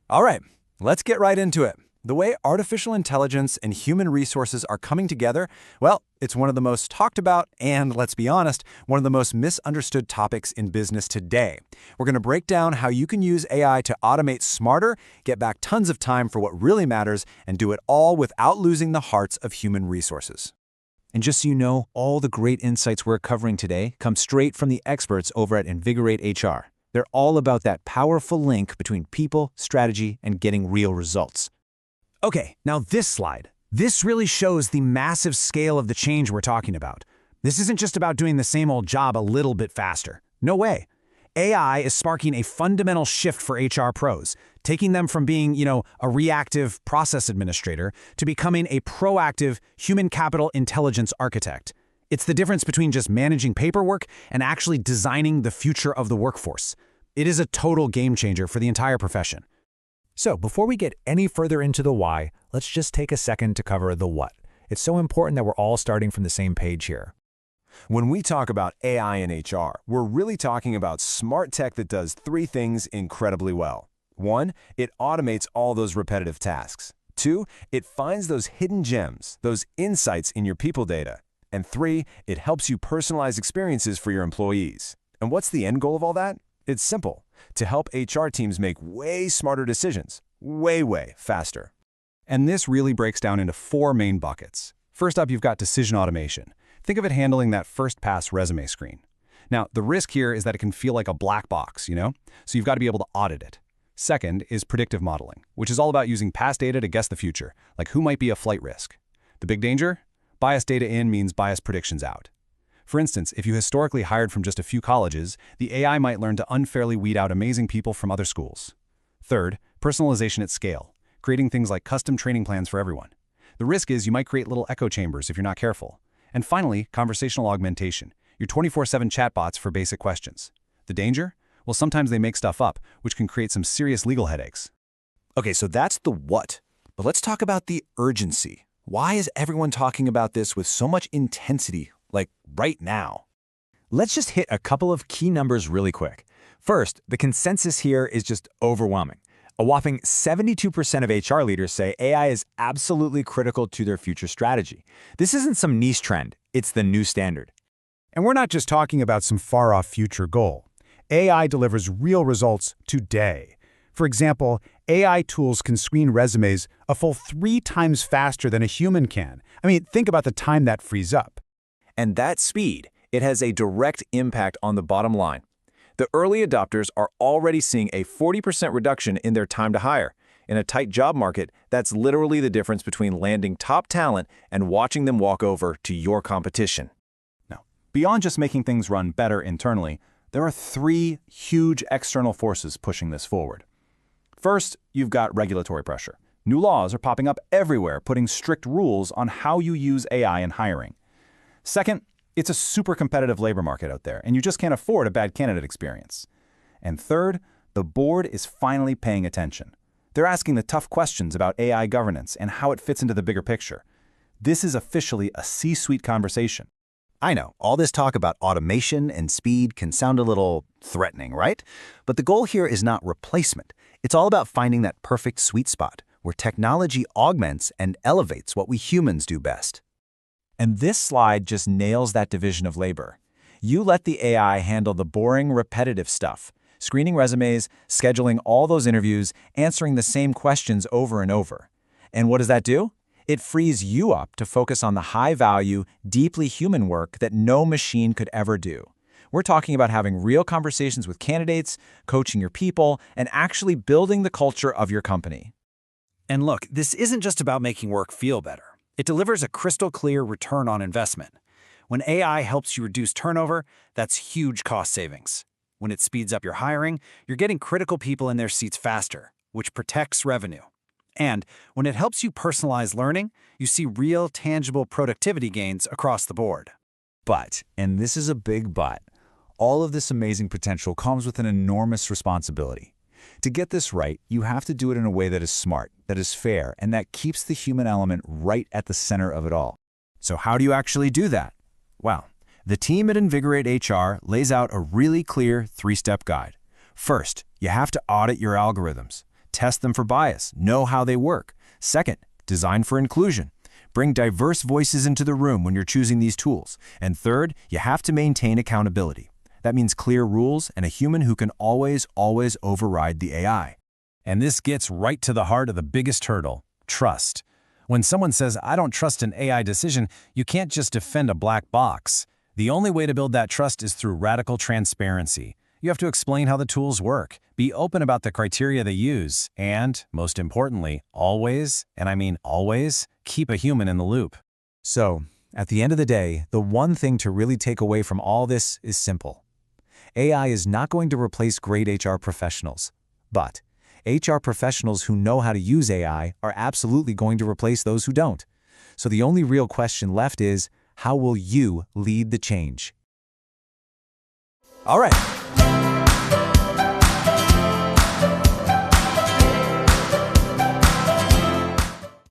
All right, let's get right into it. The way artificial intelligence and human resources are coming together, well, it's one of the most talked about and, let's be honest, one of the most misunderstood topics in business today. We're going to break down how you can use AI to automate smarter, get back tons of time for what really matters, and do it all without losing the hearts of human resources. And just so you know, all the great insights we're covering today come straight from the experts over at Invigorate HR. They're all about that powerful link between people, strategy, and getting real results. Okay, now this slide. This really shows the massive scale of the change we're talking about. This isn't just about doing the same old job a little bit faster. No way. AI is sparking a fundamental shift for HR pros, taking them from being, a reactive process administrator to becoming a proactive human capital intelligence architect. It's the difference between just managing paperwork and actually designing the future of the workforce. It is a total game changer for the entire profession. So before we get any further into the why, let's just take a second to cover the what. It's so important that we're all starting from the same page here. When we talk about AI in HR, we're really talking about smart tech that does three things incredibly well. 1, it automates all those repetitive tasks. 2, it finds those hidden gems, those insights in your people data. And 3, it helps you personalize experiences for your employees. And what's the end goal of all that? It's simple, to help HR teams make way smarter decisions, way faster. And this really breaks down into 4 main buckets. First up, you've got decision automation. Think of it handling that first-pass resume screen. Now, the risk here is that it can feel like a black box, So you've got to be able to audit it. Second is predictive modeling, which is all about using past data to guess the future, like who might be a flight risk. The big danger? Biased data in means biased predictions out. For instance, if you historically hired from just a few colleges, the AI might learn to unfairly weed out amazing people from other schools. Third, personalization at scale, creating things like custom training plans for everyone. The risk is you might create little echo chambers if you're not careful. And finally, conversational augmentation, your 24/7 chatbots for basic questions. The danger? Well, sometimes they make stuff up, which can create some serious legal headaches. Okay, so that's the what. But let's talk about the urgency. Why is everyone talking about this with so much intensity, like right now? Let's just hit a couple of key numbers really quick. First, the consensus here is just overwhelming. A whopping 72% of HR leaders say AI is absolutely critical to their future strategy. This isn't some niche trend, it's the new standard. And we're not just talking about some far-off future goal. AI delivers real results today. For example, AI tools can screen resumes a full 3 times faster than a human can. Think about the time that frees up. And that speed, it has a direct impact on the bottom line. The early adopters are already seeing a 40% reduction in their time to hire. In a tight job market, that's literally the difference between landing top talent and watching them walk over to your competition. Now, beyond just making things run better internally, there are 3 huge external forces pushing this forward. First, you've got regulatory pressure. New laws are popping up everywhere, putting strict rules on how you use AI in hiring. Second, it's a super competitive labor market out there, and you just can't afford a bad candidate experience. And third, the board is finally paying attention. They're asking the tough questions about AI governance and how it fits into the bigger picture. This is officially a C-suite conversation. I know, all this talk about automation and speed can sound a little threatening, right? But the goal here is not replacement. It's all about finding that perfect sweet spot where technology augments and elevates what we humans do best. And this slide just nails that division of labor. You let the AI handle the boring, repetitive stuff, screening resumes, scheduling all those interviews, answering the same questions over and over. And what does that do? It frees you up to focus on the high-value, deeply human work that no machine could ever do. We're talking about having real conversations with candidates, coaching your people, and actually building the culture of your company. And look, this isn't just about making work feel better. It delivers a crystal-clear return on investment. When AI helps you reduce turnover, that's huge cost savings. When it speeds up your hiring, you're getting critical people in their seats faster, which protects revenue. And when it helps you personalize learning, you see real, tangible productivity gains across the board. But, and this is a big but, all of this amazing potential comes with an enormous responsibility. To get this right, you have to do it in a way that is smart, that is fair, and that keeps the human element right at the center of it all. So how do you actually do that? Well, the team at Invigorate HR lays out a really clear 3-step guide. First, you have to audit your algorithms. test them for bias, know how they work. Second, design for inclusion. Bring diverse voices into the room when you're choosing these tools. And third, you have to maintain accountability. That means clear rules and a human who can always override the AI. And this gets right to the heart of the biggest hurdle: trust. When someone says, "I don't trust an AI decision," you can't just defend a black box. The only way to build that trust is through radical transparency. You have to explain how the tools work, be open about the criteria they use, and, most importantly, always, and I mean always, keep a human in the loop. So, at the end of the day, the one thing to really take away from all this is simple. AI is not going to replace great HR professionals, but HR professionals who know how to use AI are absolutely going to replace those who don't. So the only real question left is, how will you lead the change? All right,